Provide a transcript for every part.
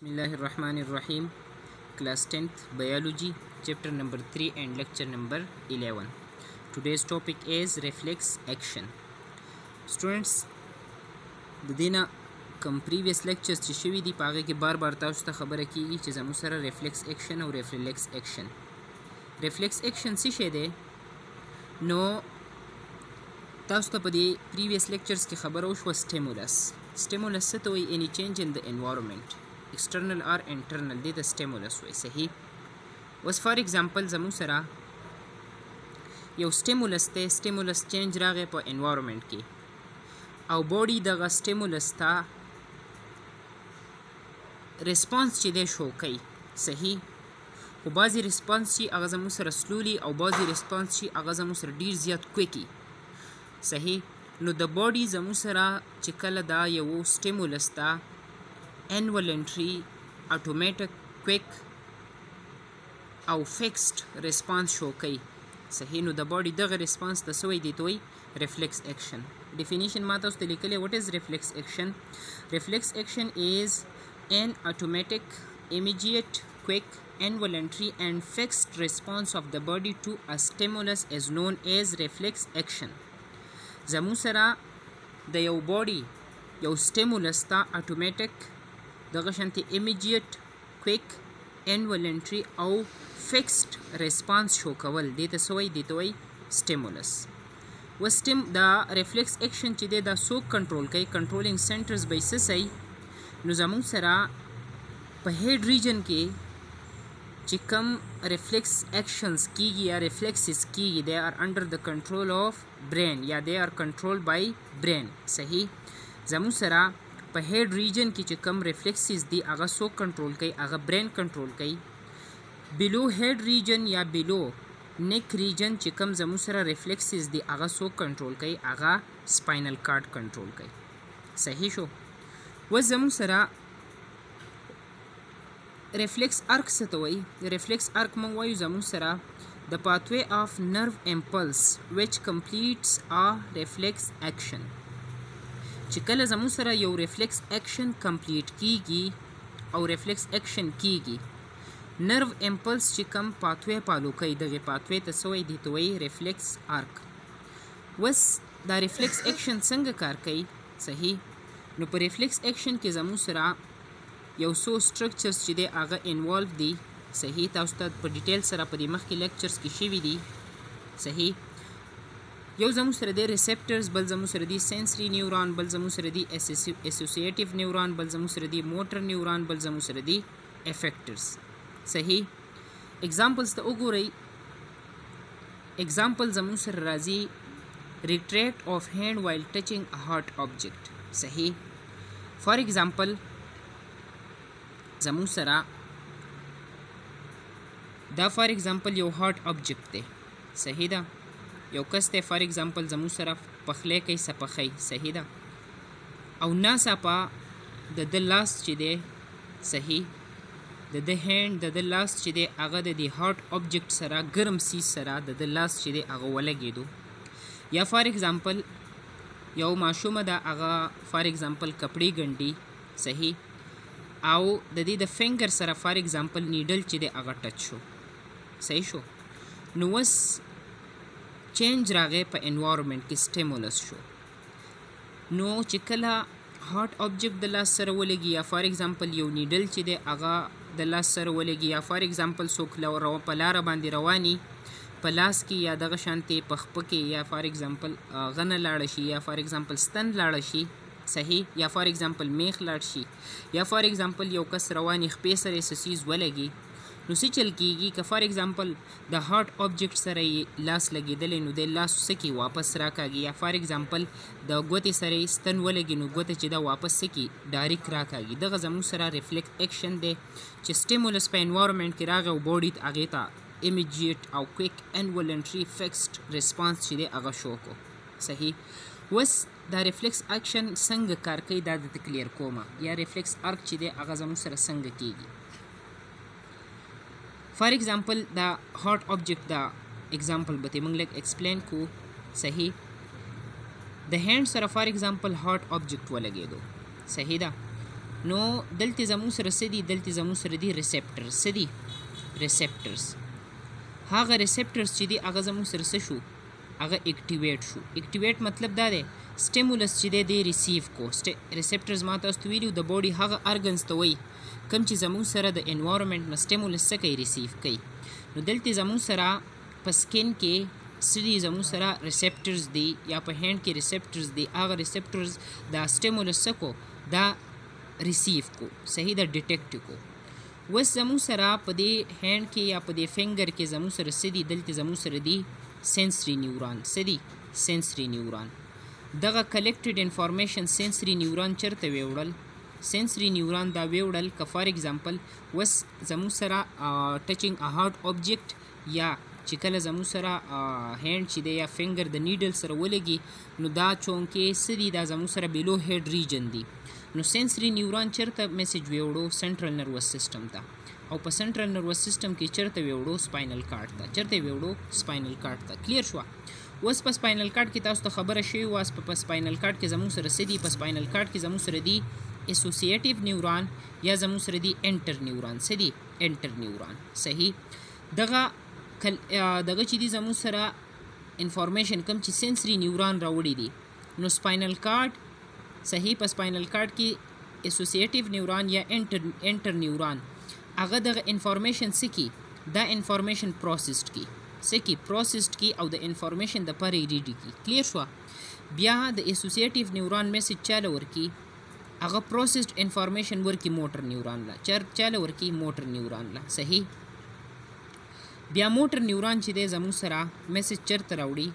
Bismillahirrahmanirrahim. Class 10th Biology, Chapter number 3 and Lecture number 11. Today's topic is reflex action. Students, د دینه کم previous lectures چې شوي دي په هغه کې بار بار تاسو ته خبره کیږي چې زموږ سره reflex action او reflex action. reflex action څه شی دی؟ نو تاسو ته په دې previous lectures کې خبره وشوه stimulus. stimulus څه ته وایي؟ any change in the environment. external or internal دی د stimulus وایي. صحیح. اوس فار ایگزامپل زموږ سره یو stimulus دی، stimulus change راغی په environment کې او باډي دغه stimulus ته response چې دی شو کوي. صحیح. خو بعضې response چې هغه زموږ سره slowly او بعضې response چې هغه زموږ سره ډېر زیات quickly. صحیح. نو د باډي زموږ سره چې کله دا یو stimulus ته involuntary, automatic, quick او fixed response شو کوي. صحیح. نو د باډي دغه response ته څه وایي؟ دې ته وایي reflex action. definition ما تاسو ته لیکلی. what is reflex action? reflex action is an automatic, immediate, quick, involuntary and fixed response of the body to a stimulus is known as reflex action. زموږ سره د یو باډي یو stimulus ته automatic دغه شانتي immediate, quick, involuntary او fixed response شو کول. دې ته څه وایي؟ دې ته وایي stimulus. دا reflex action چې دی دا څوک کنټرول کوي؟ کنټرولینګ سنټرز به یې څه صحیح؟ نو زموږ سره په هیډ ریجن کې چې کوم reflex actions کیږي یا reflexes کیږي they are under the control of brain یا they are controlled by brain. صحیح. زموږ سره په هیډ ریجن کې چې کوم reflexes دي هغه څوک کنټرول کوي؟ هغه برین کنټرول کوي. بلو هیډ ریجن یا بلو نیک ریجن چې کوم زموږ سره reflexes دي هغه څوک کنټرول کوي؟ هغه سپاینل کارډ کنټرول کوي. صحیح شو. اوس زموږ سره reflex arc څه ته وایي؟ reflex arc موږ وایو زموږ سره the pathway of nerve impulse which completes a reflex action. چې کله زموږ سره یو reflex action complete کیږي او reflex action کیږي نرو امپلس چې کم پاتوی پالو کوي دغه پاتوی ته څه وایي؟ دې ته وایي reflex arc. اوس دا reflex action څنګه کار کوي؟ صحیح. نو په reflex action کې زموږ سره یو څو structures چې دی هغه involve دي. صحیح. تاسو ته په ډیټیل سره په دې مخکې lectures کې شوي دي. صحیح. یو زموږ سره دی receptors، بل زموږ سره دی sensory neuron، بل زموږ سره دی associative neuron، بل زموږ سره دی motor neuron، بل زموږ سره دی effectors. صحیح. examples ته وګورئ. example زموږ سره راځي retract of hand while touching a hot object. صحیح. for example زموږ سره دا for example یو hot object دی. صحیح ده. یو کس دی for example زموږ سره پخلی کوي سپخی. صحیح ده. او ناڅاپه د ده لاس چې دی صحیح د ده هینډ د ده لاس چې دی هغه د دې هاټ آبجیکټ سره ګرم سیز سره د ده لاس چې دی هغه ولګېدو. یا فار ایگزامپل یو ماشومه ده هغه فار ایگزامپل کپړې ګنډي. صحیح. او د دې د فنګر سره فار ایگزامپل نیډل چې دی هغه ټچ شو. صحیح شو. نو اوس چینج راغی په انوایرمنټ کې سټیمولس شو. نو چې کله هاټ آبجیکټ د لاس سره ولګي یا فار ایگزامپل یو نیډل چې دی هغه د لاس سره ولګي یا فار ایگزامپل څوک په لاره باندې رواني په لاس کې یا دغه شانتې په خپه کې یا فار ایگزامپل غنه لاړه شي یا فار ایگزامپل ستن لاړه شي. صحیح. یا فار ایگزامپل میخ لاړ شي یا فار ایگزامپل یو کس رواني خپې سره یې څه څیز ولګي نو څه چل کیږي؟ که فار ایگزامپل د هاټ آبجیکټ سره یې لاس لګېدلی نو دی لاس څه کوي؟ واپس راکاږي. یا فار ایگزامپل د ګوتې سره یې ستن ولګي نو ګوته چې دا واپس څه کوي؟ ډایرکټ راکاږي. دغه زموږ سره reflex action دی چې stimulus په environment کې راغی او باډي هغې ته immediate او quick involuntary fixed response چې دی هغه شو کو. صحیح. اوس دا reflex action څنګه کار کوي دا درته کلیر کومه. یا reflex arc چې دی هغه زموږ سره څنګه کیږي. فار ایگزامپل دا هاټ آبجیکټ دا ایگزامپل به موږ لږ ایکسپلین کو. صحیح. د هینډ سره فار ایگزامپل هاټ آبجیکټ ولګېدو. صحیح ده. نو دلته زموږ سره څه دي؟ دلته زموږ سره دي ریسپټرز. څه دي؟ ریسپټرز. هغه ریسپټرز چې دي هغه زموږ سره څه شو؟ هغه اکټیویټ شو. اکټیویټ مطلب دا دی سټیمولس چې دی ریسیو کو. ریسپټرز ما تاسو ته ویلي د باډي هغه ارګنز ته وایي کوم چې زموږ سره د انوایرمنټ نه سټیمولس څه کوي؟ ریسیو کوي. نو دلته زموږ سره په سکین کې سړي زموږ سره ریسپټرز دي یا په هینډ کې ریسپټرز دي. هغه ریسپټرز دا سټیمولس څه کو؟ دا ریسیو کو. صحیح ده؟ ډیټیکټ کو. اوس زموږ سره په دې هینډ کې یا په دې فنګر کې زموږ سره څه دي؟ دلته زموږ سره دي سنسري نیوران. څه دي؟ سنسري نیوران. دغه کلیکټډ انفارمیشن سنسري نیوران چرته ویوړل؟ سنسري نیوران دا ویوړل که فار ایگزامپل اوس زموږ سره ټچینګ ا هارډ آبجیکټ یا چې کله زموږ سره هینډ چې دی یا فنګر د نیډل سره ولګي نو دا چونکې څه دي؟ دا زموږ سره بیلو هیډ ریجن دي. نو سنسري نیوران چرته میسج ویوړو؟ سنټرل نروس سیسټم ته. او په سنټرل نروس سیسټم کې چرته ویوړو؟ سپاینل کارډ ته. چرته ویوړو؟ سپاینل کارډ ته. کلیر شوه؟ اوس په سپاینل کارډ کې تاسو ته خبره شوې وه په سپاینل کارډ کې زموږ سره څه دي؟ په سپاینل کارډ کې زموږ سره دي اسوسیټیو نیوران یا زموږ سره دي انټر نیوران. څه دي؟ انټر نیوران. صحیح. دغه چې دي زموږ سره انفارمیشن کوم چې سنسري نیوران راوړي دي نو سپاینل کارډ صحیح په سپاینل کارډ کې اسوسیټیو نیوران یا انټر نیوران هغه دغه انفارمیشن څه کی؟ دا انفارمیشن پروسسډ کی. څه کی؟ پروسسډ کی او د انفارمیشن د پاره ریډي کی. کلیر شو؟ بیا د اسوسیټیو نیوران میسج چاله ورکی هغه پروسسډ انفارمیشن ورکی موټر نیوران لا. چاله ورکی موټر نیوران لا. صحیح. بیا موټر نیوران چې دی زموږ سره میسج چرته راوړي؟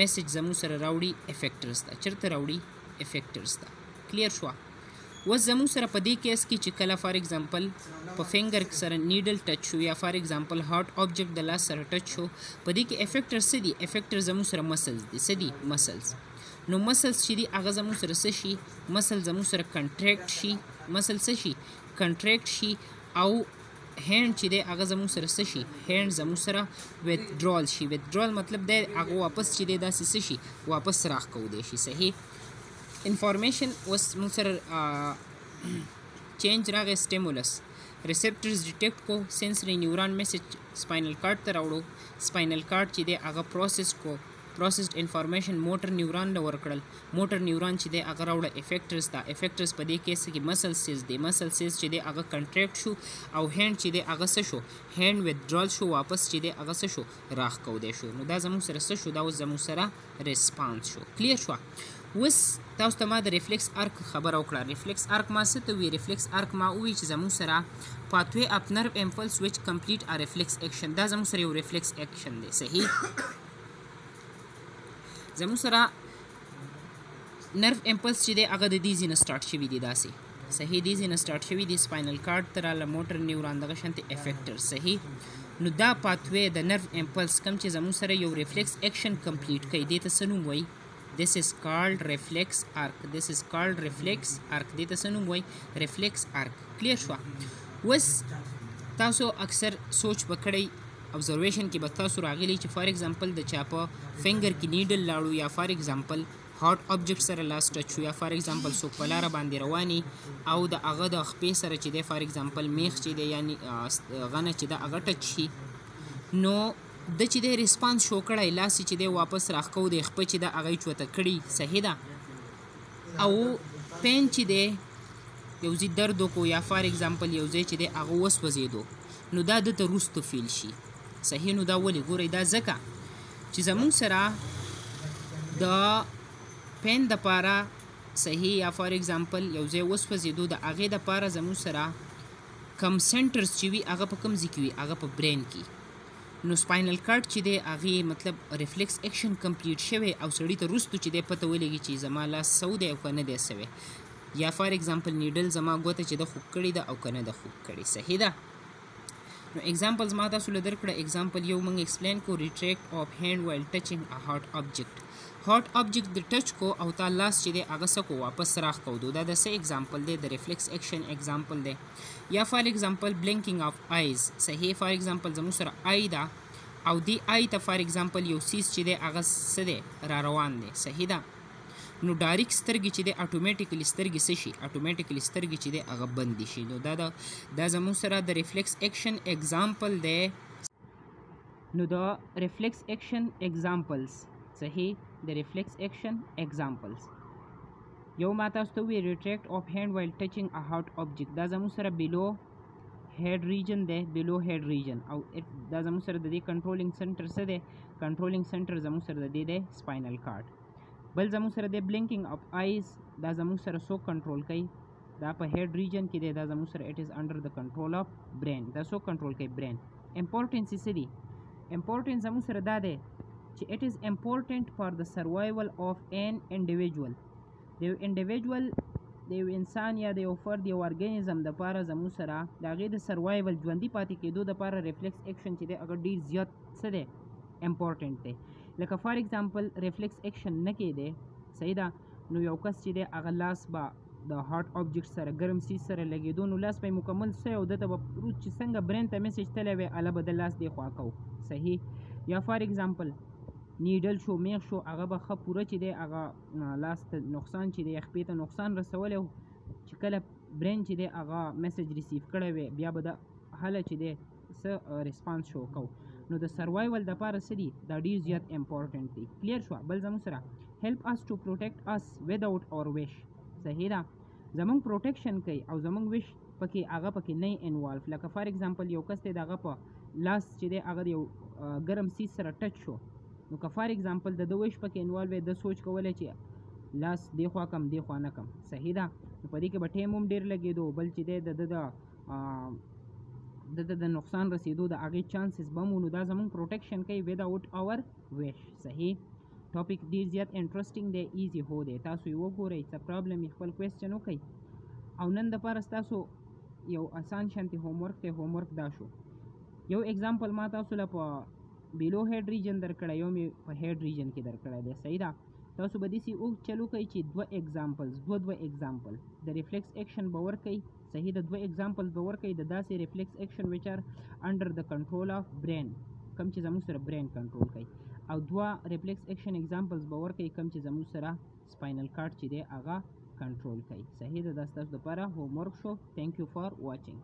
میسج زموږ سره راوړي افیکټرز ته. چرته راوړي؟ افیکټرز ته. کلیر شو؟ اوس زموږ سره په دې کیس کې چې کله فار ایگزامپل په فنګر سره نیډل ټچ شو یا فار ایگزامپل هارډ آبجیکټ د لاس سره ټچ شو په دې کې افیکټر څه دي؟ افیکټر زموږ سره مسلز دي. څه دي؟ مسلز. نو مسلز چې دي هغه زموږ سره څه شي؟ مسل زموږ سره کنټریکټ شي. مسل څه شي؟ کنټریکټ شي. او هینډ چې دی هغه زموږ سره څه شي؟ هینډ زموږ سره ویدډرال شي. ویدډرال مطلب دی هغه واپس چې دی داسې څه شي؟ واپس راښکودی شي. صحیح. انفارمیشن اوس موږ سره چینج راغی سټیمولس ریسپټرز ډیټیکټ کو. سنسري نیوران میسج سپاینل کارډ ته راوړو. سپاینل کارډ چې دی هغه پروسس کو. پروسسډ انفارمیشن موټر نیوران له ورکړل. موټر نیوران چې دی هغه راوړه افیکټرز ته. افیکټرز په دې کیس کې مسل سیز دی. مسل سیز چې دی هغه کنټریکټ شو او هینډ چې دی هغه څه شو؟ هینډ ویدډرال شو. واپس چې دی هغه څه شو؟ راښکودی شو. نو دا زموږ سره څه شو؟ دا اوس زموږ سره ریسپانس شو. کلیر شوه؟ اوس تاسو ته ما د ریفلیکس ارک خبره وکړه. ریفلیکس ارک ما څه ته وی؟ ریفلیکس ارک ما ووی چې زموږ سره پاتوی اپ نرو امپلس ویچ کمپلیټ ا ریفلیکس اکشن. دا زموږ سره یو ریفلیکس اکشن دی. صحیح. زموږ سره نرو امپلس چې دی هغه د دې ځای نه سټارټ شوي دي داسې. صحیح. دې ځای نه سټارټ شوي دي. سپاینل کارډ ته راله موټر نیوران دغه شانتې افیکټر. صحیح. نو دا پاتوی د نرو امپلس کوم چې زموږ سره یو ریفلیکس اکشن کمپلیټ کوي دې ته څه نوم وایي؟ This is called reflex arc. This is called reflex arc. دې ته څه نوم وایي؟ reflex arc. کلیر شوه؟ اوس تاسو اکثر سوچ به کړئ ابزرویشن کې به تاسو راغلی چې فار ایگزامپل د چا په فنګر کې نیډل لاړو یا فار ایگزامپل هارډ آبجیکټ سره لاس ټچ شو یا فار ایگزامپل څوک په لاره باندې رواني او د هغه د خپې سره چې دی فار ایگزامپل میخ چې دی یعنی غنه چې د هغه ټچ شي نو د چې دی ریسپانس شو کړی لاس چې دی واپس راښکو دی خپه چې د هغه یې چوته کړي. صحیح ده؟ او پین چې دی یو ځای درد وکړو یا فار ایگزامپل یو ځای چې دی هغه وسوځېدو نو دا دته وروسته فیل شي. صحیح. نو دا ولې ګورئ دا ځکه چې زموږ سره د پین دپاره صحیح یا فار ایگزامپل یو ځای وسوځېدو د هغې دپاره زموږ سره کم سنټرز چې وي هغه په کوم ځای کې وي؟ هغه په برین کې. نو سپاینل کارډ چې دی هغې مطلب ریفلیکس اکشن کمپلیټ شوی او سړي ته وروستو چې دی پته ولګي چې زما لاس سو دی او که نه دی سوی یا فار ایگزامپل نیډل زما ګوته چې ده خوږ کړې ده او که نه ده خوږ کړې. صحیح ده؟ نو ایگزامپلز ما تاسو له درکړه. ایگزامپل یو موږ ایکسپلین کو ریټریکټ اف هینډ وایل ټچینګ ا هارډ آبجیکټ. هارډ آبجیکټ د ټچ کو او تا لاس چې دی هغه څه کو واپس راښکودو. دا د څه ایگزامپل دی؟ د ریفلیکس اکشن ایگزامپل دی. یا فار ایگزامپل بلینکینګ اف آیز. صحیح. فار ایگزامپل زموږ سره آی ده او دی آی ته فار ایگزامپل یو سیز چې دی هغه څه دی؟ را روان دی. صحیح ده؟ نو ډایرک سترګې چې دی اټومیټیکلی سترګې څه شي اټومیټیکلی سترګې چې دی هغه بندې شي. نو دا زموږ سره د ریفلیکس ایکشن اگزامپل دی. نو د ریفلیکس ایکشن اگزامپلز صحیح د ریفلیکس ایکشن اگزامپلز یو ما تاسو ته وی ریټریکټ اف هینډ وایل ټچینګ ا هارد آبجیکټ. دا زموږ سره بلو هیډ ریجن دی بلو هیډ ریجن او دا زموږ سره د دې کنټرولینګ سنټر څه دی کنټرولینګ سنټر زموږ سره د دې دی سپاینل کارډ. بل زموږ سره د بلینکینګ اف آیز دا زموږ سره څوک کنټرول کوي دا په هیډ ریجن کې دی دا زموږ سره اټ از انډر د کنټرول اف برین دا څوک کنټرول کوي برین. امپورټنس یې څه دی امپورټنس زموږ سره دا دی چې اټ از امپورټنٹ فار د سروایول اف ان انډیویجوال د یو انډیویجوال د یو انسان یا د یو فرد یو ارګانیزم دپاره زموږ سره د هغې د سروایول ژوندي پاتې کېدو دپاره ریفلیکس ایکشن چې دی هغه ډېر زیات څه دی امپورټنټ دی. لکه فار ایگزامپل ریفلیکس ایکشن نه کېدی صحیح ده نو یو کس چې دی هغه لاس به د هارډ آبجیکټ سره ګرم سیز سره لګېدو نو لاس به یې مکمل څه او دته به روز چې څنګه برین ته میسیج تللی وی هله به د لاس دی خوا کو صحیح. یا فار ایگزامپل نیډل شو میغ شو هغه به ښه پوره چې دی هغه لاس ته نقصان چې دی خپې ته نقصان رسولی و چې کله برین چې دی هغه میسیج ریسیو کړی وی بیا به د هله چې دی څه ریسپانس شو کو. نو د سروایول دپاره څه دي دا ډېر زیات امپورټنټ دی. کلیر شوه. بل زموږ سره هیلپ اس ټو پروټیکټ اس وداوټ اور وش صحیح ده زمونږ پروټیکشن کوي او زمونږ وش پکې هغه پکې نه انوالو. لکه فار ایگزامپل یو کس دی د هغه په لاس چې دی هغه د یو ګرم سیز سره ټچ شو نو که فار ایگزامپل د وش پکې انوالو وی د سوچ کولی چې لاس دی خوا کم دی خوا نه کم صحیح ده نو په دې کې به ټایم هم ډېر لګېدو بل چې دی د نقصان رسیدو د هغې چانسز به هم نو دا زمونږ پروټیکشن کوي وداوټ اور وش صحیح. ټاپک ډېر زیات انټرسټینګ دی ایزي هو دی تاسو یې وګورئ څه پرابلم یې خپل کوېسچن وکئ او نن دپاره ستاسو یو اسان شانتې هومورک دی هومورک دا شو یو اگزامپل ما تاسو له په بلو هیډ ریجن درکړی یو مې په هیډ ریجن کې درکړی دی صحیح ده. تاسو به داسې چل وکئ چې دوه ایگزامپلز دوه ایگزامپل د ریفلیکس ایکشن به ورکئ صحیح د دوه ایگزامپلز به ورکئ د داسې ریفلیکس ایکشن ویچ آر انډر د کنټرول آف برین کم چې زموږ سره برین کنټرول کوي او دوه ریفلیکس ایکشن ایگزامپلز به ورکئ کم چې زموږ سره سپاینل کارډ چې دی هغه کنټرول کوي صحیح ده. دا ستاسو دپاره هومورک شو. تھینک یو فار واچینګ.